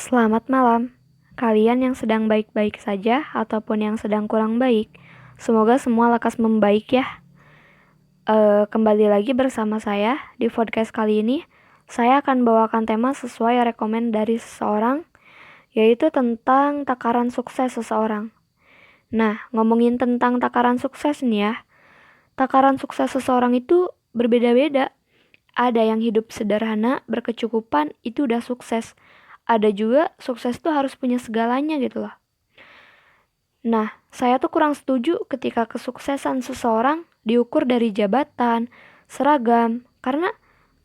Selamat malam, kalian yang sedang baik-baik saja ataupun yang sedang kurang baik. Semoga semua lekas membaik ya. Kembali lagi bersama saya di podcast kali ini. Saya akan bawakan tema sesuai rekomen dari seseorang, yaitu tentang takaran sukses seseorang. Nah, ngomongin tentang takaran sukses nih ya. Takaran sukses seseorang itu berbeda-beda. Ada yang hidup sederhana, berkecukupan, itu udah sukses. Ada juga sukses tuh harus punya segalanya gitu loh. Nah, saya tuh kurang setuju ketika kesuksesan seseorang diukur dari jabatan, seragam, karena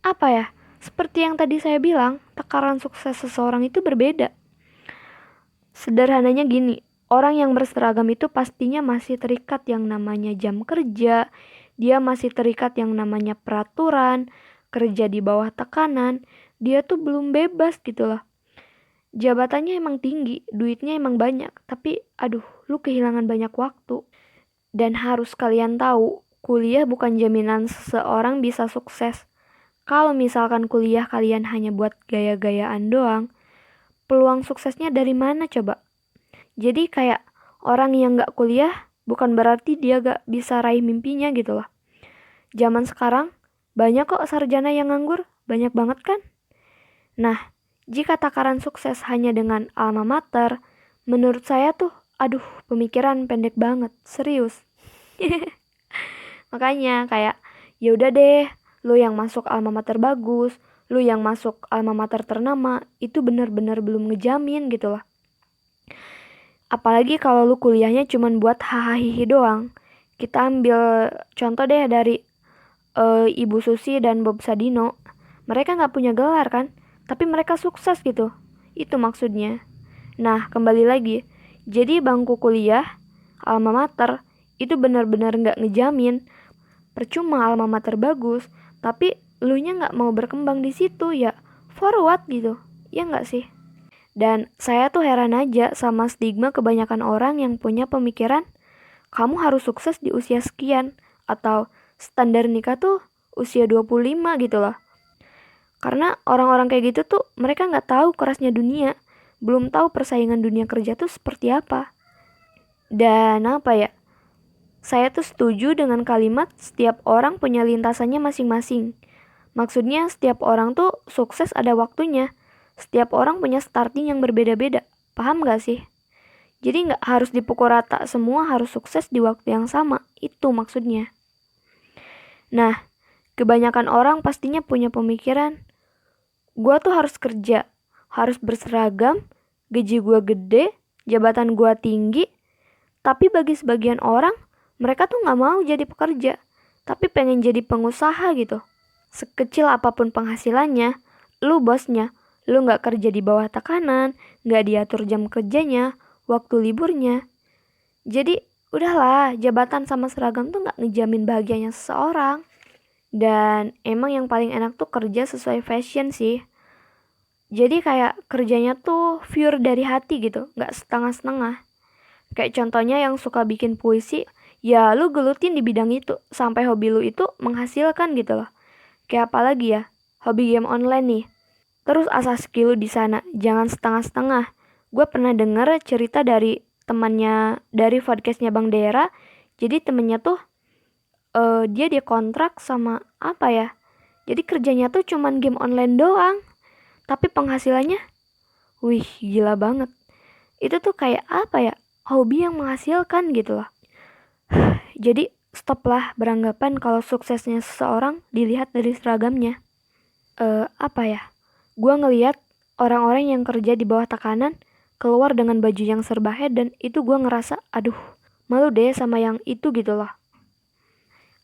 apa ya? Seperti yang tadi saya bilang, takaran sukses seseorang itu berbeda. Sederhananya gini, orang yang berseragam itu pastinya masih terikat yang namanya jam kerja, dia masih terikat yang namanya peraturan, kerja di bawah tekanan, dia tuh belum bebas gitu loh. Jabatannya emang tinggi, duitnya emang banyak, tapi aduh, lu kehilangan banyak waktu. Dan harus kalian tahu, kuliah bukan jaminan seseorang bisa sukses. Kalau misalkan kuliah kalian hanya buat gaya-gayaan doang, peluang suksesnya dari mana coba? Jadi kayak orang yang gak kuliah, bukan berarti dia gak bisa raih mimpinya gitu loh. Zaman sekarang, banyak kok sarjana yang nganggur, banyak banget kan? Nah, jika takaran sukses hanya dengan alma mater, menurut saya tuh, aduh, pemikiran pendek banget, serius. Makanya kayak, ya udah deh, lu yang masuk alma mater bagus, lu yang masuk alma mater ternama, itu bener-bener belum ngejamin gitu loh. Apalagi kalau lu kuliahnya cuman buat hahaha doang. Kita ambil contoh deh dari Ibu Susi dan Bob Sadino. Mereka nggak punya gelar kan, tapi mereka sukses gitu. Itu maksudnya. Nah, kembali lagi. Jadi bangku kuliah, alma mater, itu benar-benar nggak ngejamin. Percuma alma mater bagus, tapi elunya nggak mau berkembang di situ ya. For what gitu? Ya nggak sih? Dan saya tuh heran aja sama stigma kebanyakan orang yang punya pemikiran kamu harus sukses di usia sekian atau standar nikah tuh usia 25 gitu loh. Karena orang-orang kayak gitu tuh mereka nggak tahu kerasnya dunia, belum tahu persaingan dunia kerja tuh seperti apa. Dan apa ya? Saya tuh setuju dengan kalimat setiap orang punya lintasannya masing-masing. Maksudnya setiap orang tuh sukses ada waktunya. Setiap orang punya starting yang berbeda-beda. Paham gak sih? Jadi gak harus dipukul rata, semua harus sukses di waktu yang sama. Itu maksudnya. Nah, kebanyakan orang pastinya punya pemikiran, gue tuh harus kerja, harus berseragam, gaji gue gede, jabatan gue tinggi. Tapi bagi sebagian orang, mereka tuh gak mau jadi pekerja, tapi pengen jadi pengusaha gitu. Sekecil apapun penghasilannya, lu bosnya, lu gak kerja di bawah tekanan, gak diatur jam kerjanya, waktu liburnya. Jadi udahlah, jabatan sama seragam tuh gak ngejamin bahagianya seseorang. Dan emang yang paling enak tuh kerja sesuai fashion sih. Jadi kayak kerjanya tuh pure dari hati gitu, gak setengah-setengah. Kayak contohnya yang suka bikin puisi, ya lu gelutin di bidang itu, sampai hobi lu itu menghasilkan gitu loh. Kayak apa lagi ya, hobi game online nih. Terus asah skill lu di sana, jangan setengah-setengah. Gue pernah denger cerita dari temannya dari podcastnya Bang Dera. Jadi temennya tuh dia kontrak sama apa ya? Jadi kerjanya tuh cuman game online doang, tapi penghasilannya, wih gila banget. Itu tuh kayak apa ya? Hobi yang menghasilkan gitu loh. Jadi stoplah beranggapan kalau suksesnya seseorang dilihat dari seragamnya. Apa ya? Gue ngeliat orang-orang yang kerja di bawah tekanan keluar dengan baju yang serba head, dan itu gue ngerasa aduh malu deh sama yang itu gitu loh.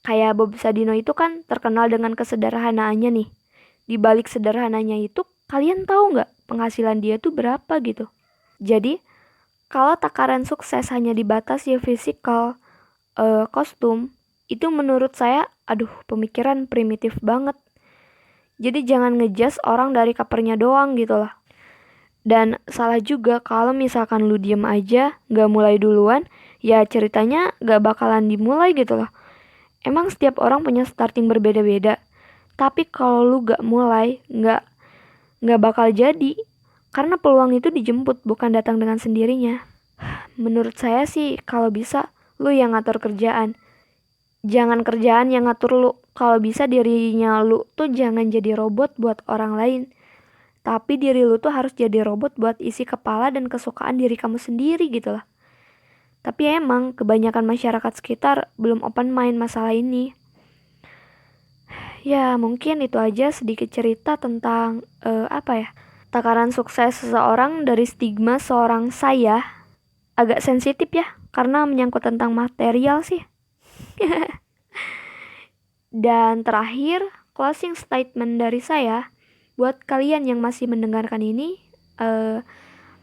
Kayak Bob Sadino itu kan terkenal dengan kesederhanaannya nih. Di balik sederhananya itu kalian tahu nggak penghasilan dia tuh berapa gitu. Jadi kalau takaran sukses hanya dibatasi fisikal, kostum, itu menurut saya aduh pemikiran primitif banget. Jadi jangan ngejudge orang dari covernya doang gitu lah. Dan salah juga kalau misalkan lu diem aja, gak mulai duluan, ya ceritanya gak bakalan dimulai gitu loh. Emang setiap orang punya starting berbeda-beda. Tapi kalau lu gak mulai, gak bakal jadi. Karena peluang itu dijemput, bukan datang dengan sendirinya. Menurut saya sih, kalau bisa, lu yang ngatur kerjaan. Jangan kerjaan yang ngatur lu. Kalau bisa dirinya lu tuh jangan jadi robot buat orang lain. Tapi diri lu tuh harus jadi robot buat isi kepala dan kesukaan diri kamu sendiri gitu lah. Tapi emang kebanyakan masyarakat sekitar belum open mind masalah ini. Ya mungkin itu aja sedikit cerita tentang takaran sukses seseorang dari stigma seorang saya. Agak sensitif ya, karena menyangkut tentang material sih. Dan terakhir, closing statement dari saya, buat kalian yang masih mendengarkan ini,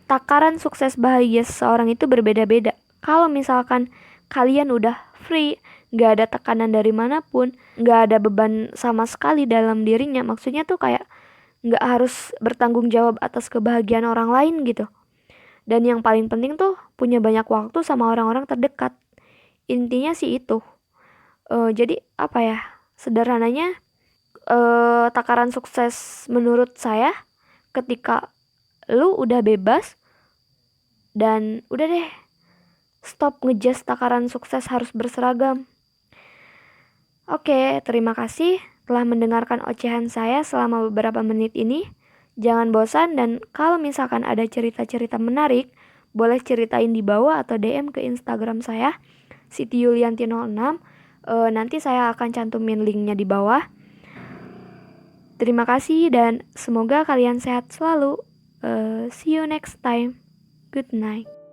takaran sukses bahagia seseorang itu berbeda-beda. Kalau misalkan kalian udah free, gak ada tekanan dari manapun, gak ada beban sama sekali dalam dirinya, maksudnya tuh kayak gak harus bertanggung jawab atas kebahagiaan orang lain gitu. Dan yang paling penting tuh punya banyak waktu sama orang-orang terdekat. Intinya sih itu. Jadi apa ya? Sederhananya, takaran sukses menurut saya ketika lu udah bebas dan udah deh, stop ngejudge takaran sukses harus berseragam. Oke, terima kasih telah mendengarkan ocehan saya selama beberapa menit ini. Jangan bosan, dan kalau misalkan ada cerita-cerita menarik, boleh ceritain di bawah atau DM ke Instagram saya, sitiyulianti06. Nanti saya akan cantumin linknya di bawah. Terima kasih dan semoga kalian sehat selalu. See you next time. Good night.